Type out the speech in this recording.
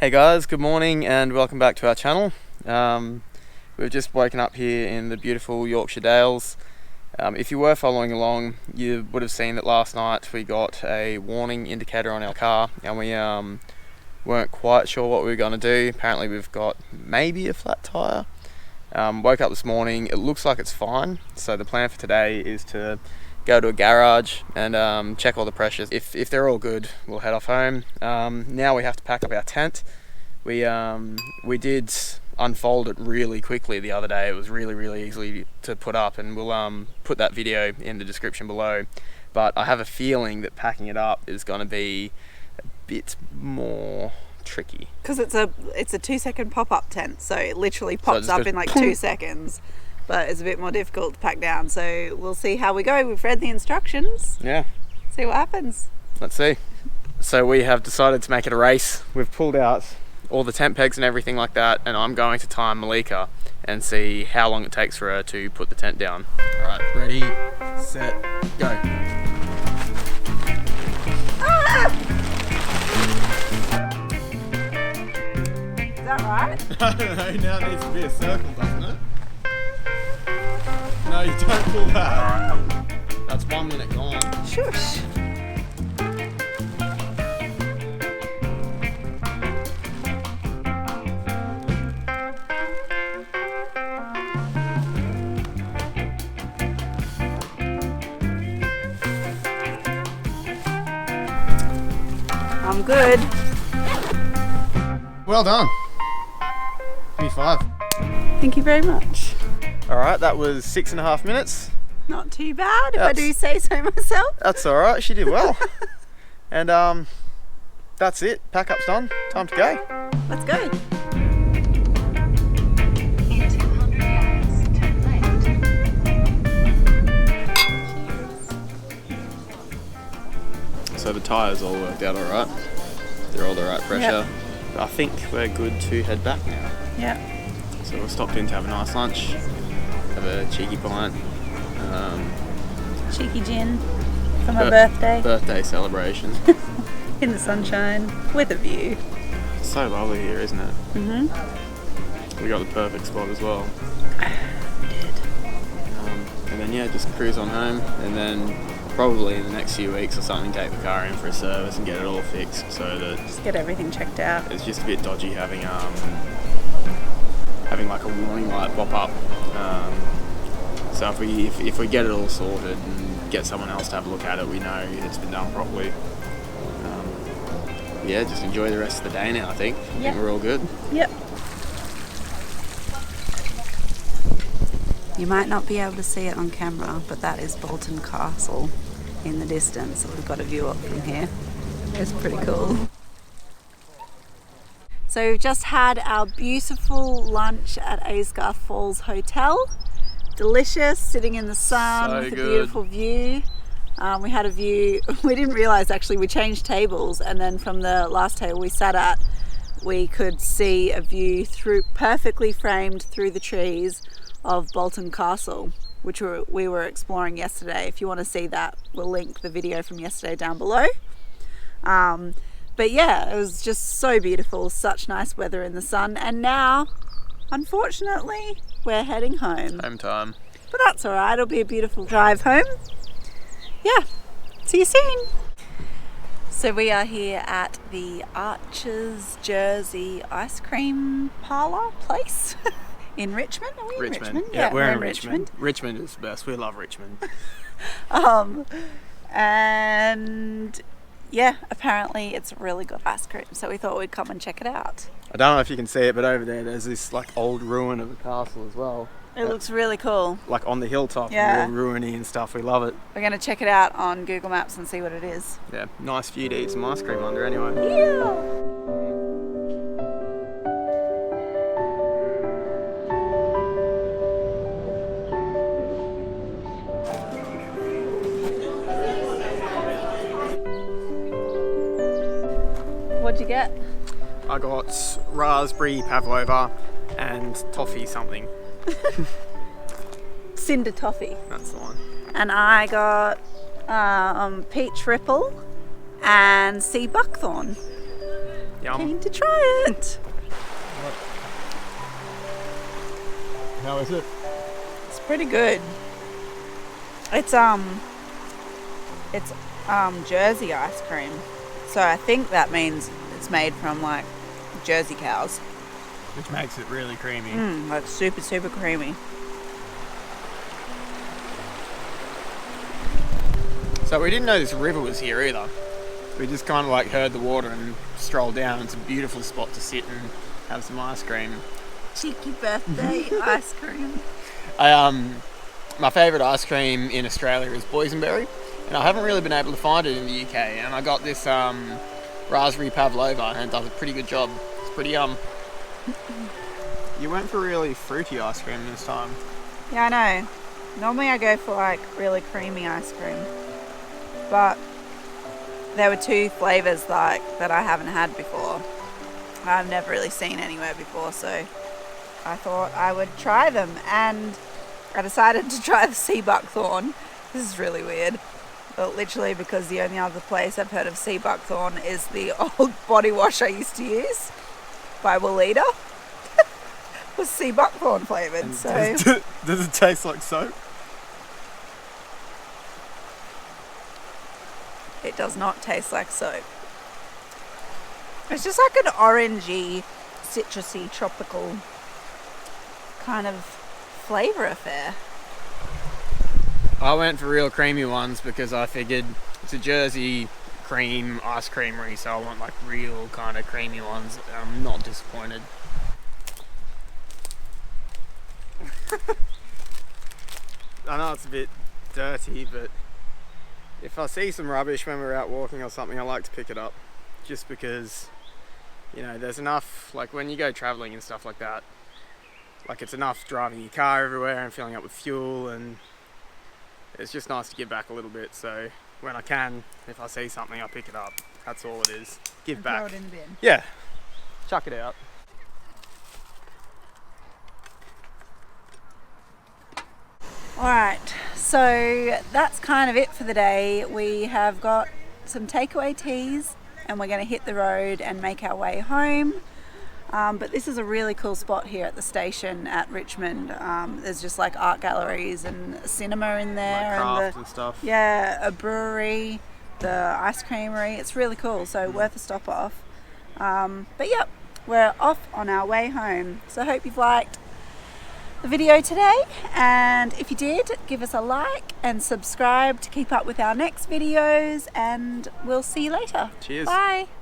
Hey guys, good morning and welcome back to our channel. We've just woken up here in the beautiful Yorkshire Dales. If you were following along, you would have seen that last night we got a warning indicator on our car and we weren't quite sure what we were going to do. Apparently we've got maybe a flat tyre. Woke up this morning, it looks like it's fine. So the plan for today is to go to a garage and check all the pressures. If they're all good, we'll head off home. Now we have to pack up our tent. We did unfold it really quickly the other day. It was really easy to put up, and we'll put that video in the description below. But I have a feeling that packing it up is going to be a bit more tricky. Because it's a 2-second pop-up tent, so it literally pops up in like 2 seconds. But it's a bit more difficult to pack down, so we'll see how we go. We've read the instructions. Yeah. See what happens. Let's see. So we have decided to make it a race. We've pulled out all the tent pegs and everything like that, and I'm going to time Malika and see how long it takes for her to put the tent down. All right, ready, set, go. Ah! Is that right? I don't know, now it needs to be a circle, doesn't it? No, you don't pull that. That's 1 minute gone. Shush. I'm good. Well done. Give me 5. Thank you very much. All right, that was 6.5 minutes. Not too bad, if I do say so myself. That's all right, she did well. And that's it, pack up's done, time to go. Let's go. In 200 yards, turn left. So the tyres all worked out all right. They're all the right pressure. Yep. I think we're good to head back now. Yeah. So we stopped in to have a nice lunch, have a cheeky pint. Cheeky gin for my birthday. Birthday celebration. In the sunshine, with a view. It's so lovely here, isn't it? Mm-hmm. We got the perfect spot as well. We did. And then yeah, just cruise on home, and then probably in the next few weeks or something take the car in for a service and get it all fixed, so that Just get everything checked out. it's just a bit dodgy having like a warning light pop up. So if we get it all sorted and get someone else to have a look at it, we know it's been done properly. Yeah, just enjoy the rest of the day now, I think. I think we're all good. Yep. You might not be able to see it on camera, but that is Bolton Castle in the distance. So we've got a view up from here. It's pretty cool. So we've just had our beautiful lunch at Aysgarth Falls Hotel. Delicious, sitting in the sun So with a good. beautiful view. We had a view, we didn't realise actually, we changed tables, and then from the last table we sat at, we could see a view through, perfectly framed through the trees, of Bolton Castle, which we were exploring yesterday. If you want to see that, we'll link the video from yesterday down below. But yeah, it was just so beautiful, such nice weather in the sun, and now, unfortunately, we're heading home. Home time. But that's all right, it'll be a beautiful drive home. Yeah, see you soon. So we are here at the Archer's Jersey ice cream parlour place in Richmond. Are we in Richmond? Yeah, we're in Richmond. Richmond is the best. We love Richmond. And yeah, apparently it's really good ice cream, so we thought we'd come and check it out. I don't know if you can see it, but over there's this like old ruin of a castle as well. It looks really cool. Like on the hilltop, Yeah. real ruiny and stuff. We love it. We're going to check it out on Google Maps and see what it is. Yeah, nice view to eat some ice cream under anyway. Yeah. What'd you get? I got raspberry pavlova and toffee something. Cinder toffee. That's the one. And I got peach ripple and sea buckthorn. Yum. Keen to try it. How is it? It's pretty good. It's Jersey ice cream. So I think that means it's made from like Jersey cows. Which makes it really creamy. Like super, super creamy. So we didn't know this river was here either. We just kind of like heard the water and strolled down. It's a beautiful spot to sit and have some ice cream. Cheeky birthday ice cream. My favourite ice cream in Australia is boysenberry, and I haven't really been able to find it in the UK. And I got this raspberry pavlova, and it does a pretty good job. It's pretty yum. You went for really fruity ice cream this time. Yeah, I know. Normally I go for like really creamy ice cream, but there were 2 flavours like that I haven't had before. I've never really seen anywhere before, so I thought I would try them, and I decided to try the sea buckthorn. This is really weird, but literally because the only other place I've heard of sea buckthorn is the old body wash I used to use by Weleda. Was sea buckthorn flavoured, so Does it taste like soap? it does not taste like soap. It's just like an orangey, citrusy, tropical kind of flavour affair. I went for real creamy ones because I figured it's a Jersey cream ice creamery, so I want like real kind of creamy ones. I'm not disappointed. I know it's a bit dirty, but if I see some rubbish when we're out walking or something, I like to pick it up, just because, you know, there's enough, like when you go travelling and stuff like that, like it's enough driving your car everywhere and filling up with fuel, and it's just nice to give back a little bit. So when I can, if I see something, I pick it up. That's all it is. Give And back. throw it in the bin. Yeah, chuck it out. Alright, so that's kind of it for the day. We have got some takeaway teas and we're going to hit the road and make our way home. But this is a really cool spot here at the station at Richmond. There's just like art galleries and a cinema in there. Like craft and stuff. Yeah, a brewery, the ice creamery. It's really cool, so worth a stop off. But yep, we're off on our way home. So I hope you've liked the video today, and if you did, give us a like and subscribe to keep up with our next videos, and we'll see you later. Cheers. Bye.